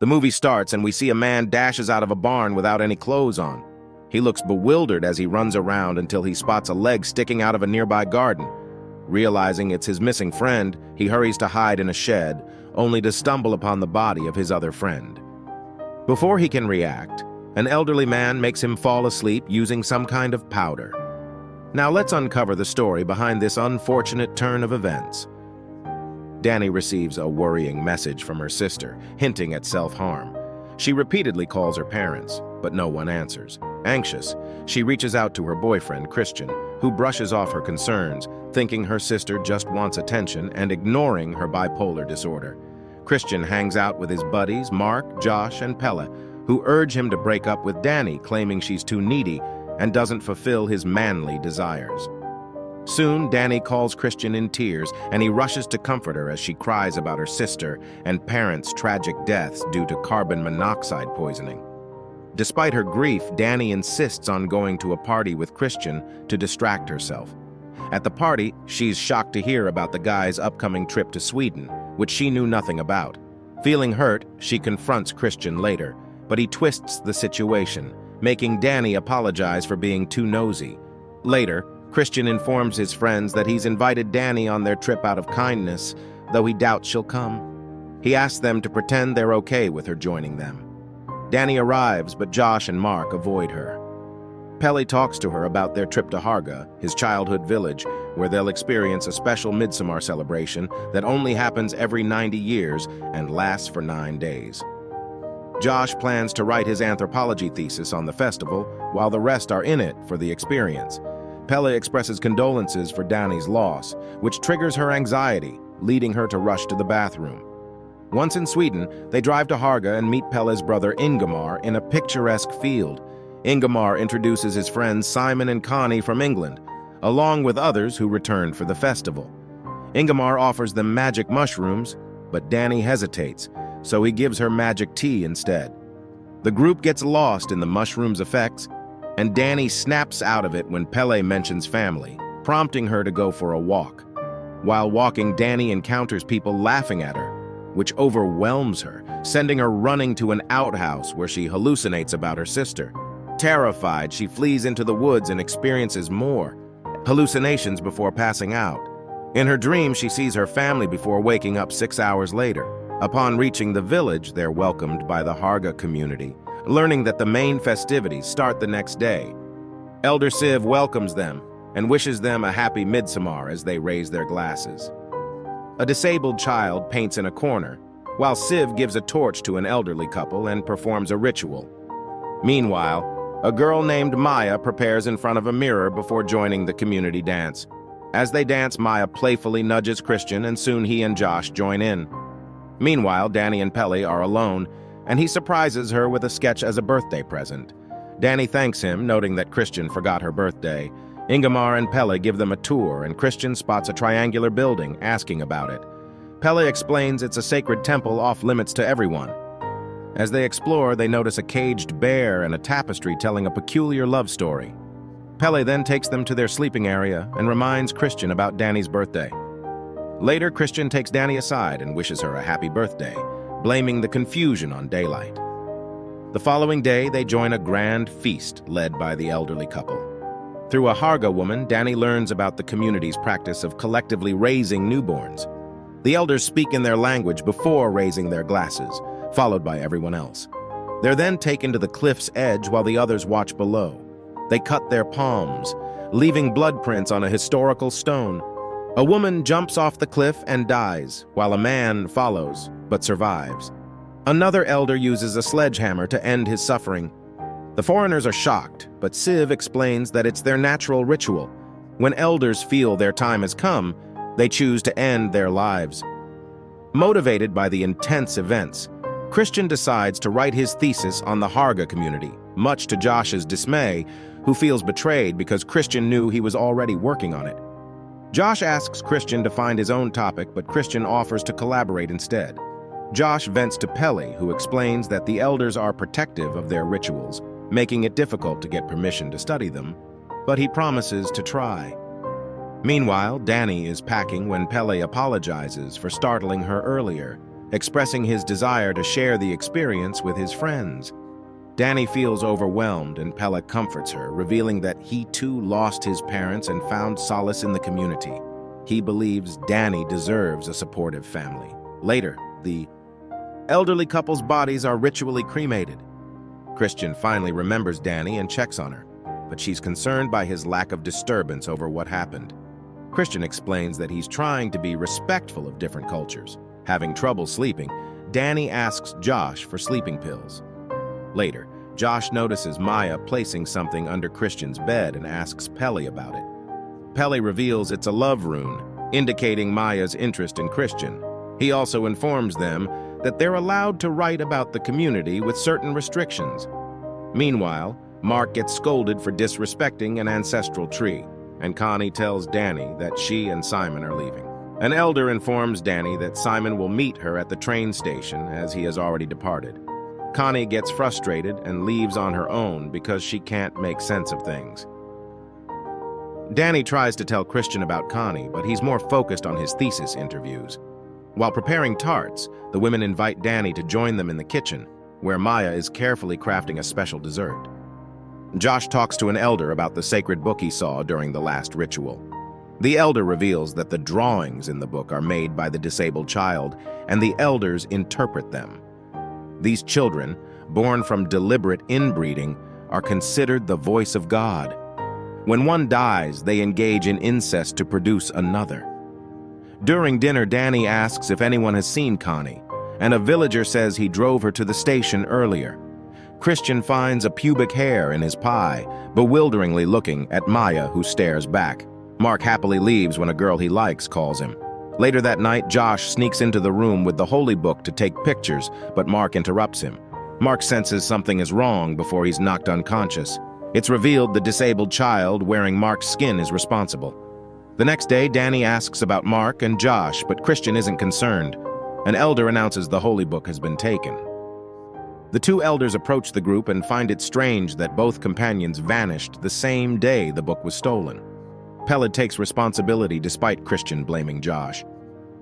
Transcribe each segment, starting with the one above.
The movie starts and we see a man dashes out of a barn without any clothes on. He looks bewildered as he runs around until he spots a leg sticking out of a nearby garden. Realizing it's his missing friend, he hurries to hide in a shed, only to stumble upon the body of his other friend. Before he can react, an elderly man makes him fall asleep using some kind of powder. Now let's uncover the story behind this unfortunate turn of events. Danny receives a worrying message from her sister, hinting at self-harm. She repeatedly calls her parents, but no one answers. Anxious, she reaches out to her boyfriend, Christian, who brushes off her concerns, thinking her sister just wants attention and ignoring her bipolar disorder. Christian hangs out with his buddies, Mark, Josh, and Pelle, who urge him to break up with Danny, claiming she's too needy and doesn't fulfill his manly desires. Soon, Danny calls Christian in tears, and he rushes to comfort her as she cries about her sister and parents' tragic deaths due to carbon monoxide poisoning. Despite her grief, Danny insists on going to a party with Christian to distract herself. At the party, she's shocked to hear about the guy's upcoming trip to Sweden, which she knew nothing about. Feeling hurt, she confronts Christian later, but he twists the situation, making Danny apologize for being too nosy. Later, Christian informs his friends that he's invited Danny on their trip out of kindness, though he doubts she'll come. He asks them to pretend they're okay with her joining them. Danny arrives, but Josh and Mark avoid her. Pelle talks to her about their trip to Haga, his childhood village, where they'll experience a special Midsommar celebration that only happens every 90 years and lasts for 9 days. Josh plans to write his anthropology thesis on the festival, while the rest are in it for the experience. Pelle expresses condolences for Danny's loss, which triggers her anxiety, leading her to rush to the bathroom. Once in Sweden, they drive to Haga and meet Pelle's brother Ingemar in a picturesque field. Ingemar introduces his friends Simon and Connie from England, along with others who returned for the festival. Ingemar offers them magic mushrooms, but Danny hesitates, so he gives her magic tea instead. The group gets lost in the mushroom's effects, and Danny snaps out of it when Pelle mentions family, prompting her to go for a walk. While walking, Danny encounters people laughing at her, which overwhelms her, sending her running to an outhouse where she hallucinates about her sister. Terrified, she flees into the woods and experiences more hallucinations before passing out. In her dream, she sees her family before waking up 6 hours later. Upon reaching the village, they're welcomed by the Haga community, learning that the main festivities start the next day. Elder Siv welcomes them and wishes them a happy Midsommar as they raise their glasses. A disabled child paints in a corner, while Siv gives a torch to an elderly couple and performs a ritual. Meanwhile, a girl named Maya prepares in front of a mirror before joining the community dance. As they dance, Maya playfully nudges Christian, and soon he and Josh join in. Meanwhile, Danny and Pelle are alone, and he surprises her with a sketch as a birthday present. Danny thanks him, noting that Christian forgot her birthday. Ingemar and Pelle give them a tour, and Christian spots a triangular building, asking about it. Pelle explains it's a sacred temple off-limits to everyone. As they explore, they notice a caged bear and a tapestry telling a peculiar love story. Pelle then takes them to their sleeping area and reminds Christian about Danny's birthday. Later, Christian takes Danny aside and wishes her a happy birthday, blaming the confusion on daylight. The following day, they join a grand feast led by the elderly couple. Through a Haga woman, Danny learns about the community's practice of collectively raising newborns. The elders speak in their language before raising their glasses, followed by everyone else. They're then taken to the cliff's edge while the others watch below. They cut their palms, leaving blood prints on a historical stone. A woman jumps off the cliff and dies, while a man follows, but survives. Another elder uses a sledgehammer to end his suffering. The foreigners are shocked, but Siv explains that it's their natural ritual. When elders feel their time has come, they choose to end their lives. Motivated by the intense events, Christian decides to write his thesis on the Haga community, much to Josh's dismay, who feels betrayed because Christian knew he was already working on it. Josh asks Christian to find his own topic, but Christian offers to collaborate instead. Josh vents to Pelle, who explains that the elders are protective of their rituals, making it difficult to get permission to study them, but he promises to try. Meanwhile, Danny is packing when Pelle apologizes for startling her earlier. expressing his desire to share the experience with his friends. Danny feels overwhelmed and Pelle comforts her, revealing that he too lost his parents and found solace in the community. He believes Danny deserves a supportive family. Later, the elderly couple's bodies are ritually cremated. Christian finally remembers Danny and checks on her, but she's concerned by his lack of disturbance over what happened. Christian explains that he's trying to be respectful of different cultures. Having trouble sleeping, Danny asks Josh for sleeping pills. Later, Josh notices Maya placing something under Christian's bed and asks Pelle about it. Pelle reveals it's a love rune, indicating Maya's interest in Christian. He also informs them that they're allowed to write about the community with certain restrictions. Meanwhile, Mark gets scolded for disrespecting an ancestral tree, and Connie tells Danny that she and Simon are leaving. An elder informs Danny that Simon will meet her at the train station as he has already departed. Connie gets frustrated and leaves on her own because she can't make sense of things. Danny tries to tell Christian about Connie, but he's more focused on his thesis interviews. While preparing tarts, the women invite Danny to join them in the kitchen, where Maya is carefully crafting a special dessert. Josh talks to an elder about the sacred book he saw during the last ritual. The elder reveals that the drawings in the book are made by the disabled child, and the elders interpret them. These children, born from deliberate inbreeding, are considered the voice of God. When one dies, they engage in incest to produce another. During dinner, Danny asks if anyone has seen Connie, and a villager says he drove her to the station earlier. Christian finds a pubic hair in his pie, bewilderingly looking at Maya, who stares back. Mark happily leaves when a girl he likes calls him. Later that night, Josh sneaks into the room with the holy book to take pictures, but Mark interrupts him. Mark senses something is wrong before he's knocked unconscious. It's revealed the disabled child wearing Mark's skin is responsible. The next day, Danny asks about Mark and Josh, but Christian isn't concerned. An elder announces the holy book has been taken. The two elders approach the group and find it strange that both companions vanished the same day the book was stolen. Pelle takes responsibility despite Christian blaming Josh.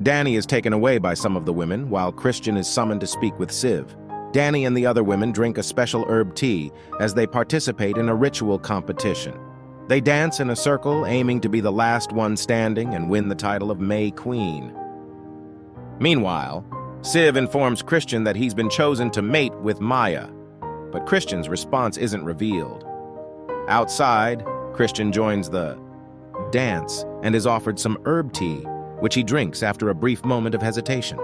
Danny is taken away by some of the women, while Christian is summoned to speak with Siv. Danny and the other women drink a special herb tea as they participate in a ritual competition. They dance in a circle, aiming to be the last one standing and win the title of May Queen. Meanwhile, Siv informs Christian that he's been chosen to mate with Maya, but Christian's response isn't revealed. Outside, Christian joins the dance and is offered some herb tea, which he drinks after a brief moment of hesitation.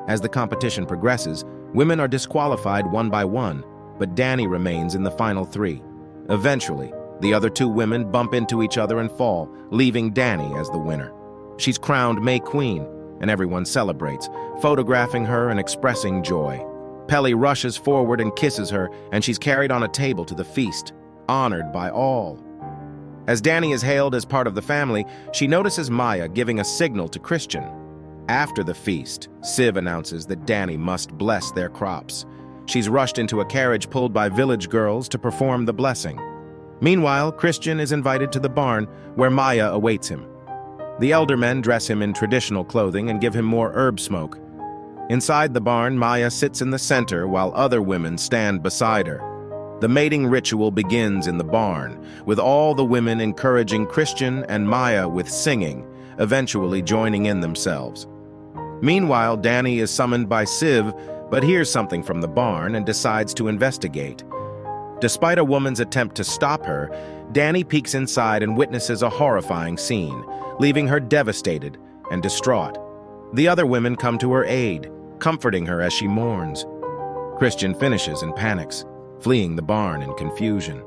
As the competition progresses, women are disqualified one by one, but Danny remains in the final three. Eventually, the other two women bump into each other and fall, leaving Danny as the winner. She's crowned May Queen, and everyone celebrates, photographing her and expressing joy. Pelle rushes forward and kisses her, and she's carried on a table to the feast, honored by all. As Danny is hailed as part of the family, she notices Maya giving a signal to Christian. After the feast, Siv announces that Danny must bless their crops. She's rushed into a carriage pulled by village girls to perform the blessing. Meanwhile, Christian is invited to the barn, where Maya awaits him. The elder men dress him in traditional clothing and give him more herb smoke. Inside the barn, Maya sits in the center while other women stand beside her. The mating ritual begins in the barn, with all the women encouraging Christian and Maya with singing, eventually joining in themselves. Meanwhile, Danny is summoned by Siv, but hears something from the barn and decides to investigate. Despite a woman's attempt to stop her, Danny peeks inside and witnesses a horrifying scene, leaving her devastated and distraught. The other women come to her aid, comforting her as she mourns. Christian finishes and panics, fleeing the barn in confusion.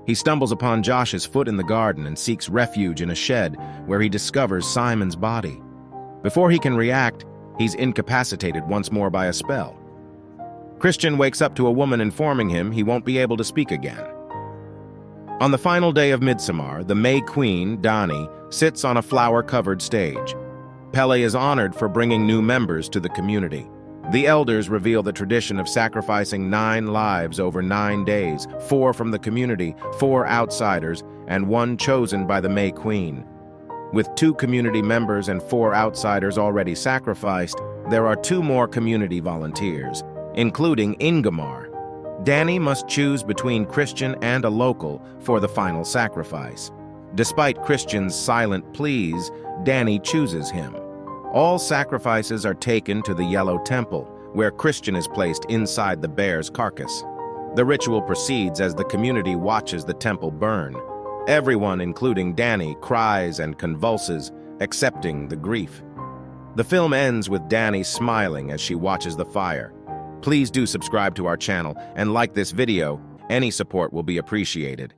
He stumbles upon Josh's foot in the garden and seeks refuge in a shed where he discovers Simon's body. Before he can react, he's incapacitated once more by a spell. Christian wakes up to a woman informing him he won't be able to speak again. On the final day of Midsommar, the May Queen, Dani, sits on a flower-covered stage. Pelle is honored for bringing new members to the community. The elders reveal the tradition of sacrificing 9 lives over 9 days, 4 from the community, 4 outsiders, and 1 chosen by the May Queen. With 2 community members and 4 outsiders already sacrificed, there are two more community volunteers, including Ingemar. Danny must choose between Christian and a local for the final sacrifice. Despite Christian's silent pleas, Danny chooses him. All sacrifices are taken to the Yellow Temple, where Christian is placed inside the bear's carcass. The ritual proceeds as the community watches the temple burn. Everyone, including Danny, cries and convulses, accepting the grief. The film ends with Danny smiling as she watches the fire. Please do subscribe to our channel and like this video. Any support will be appreciated.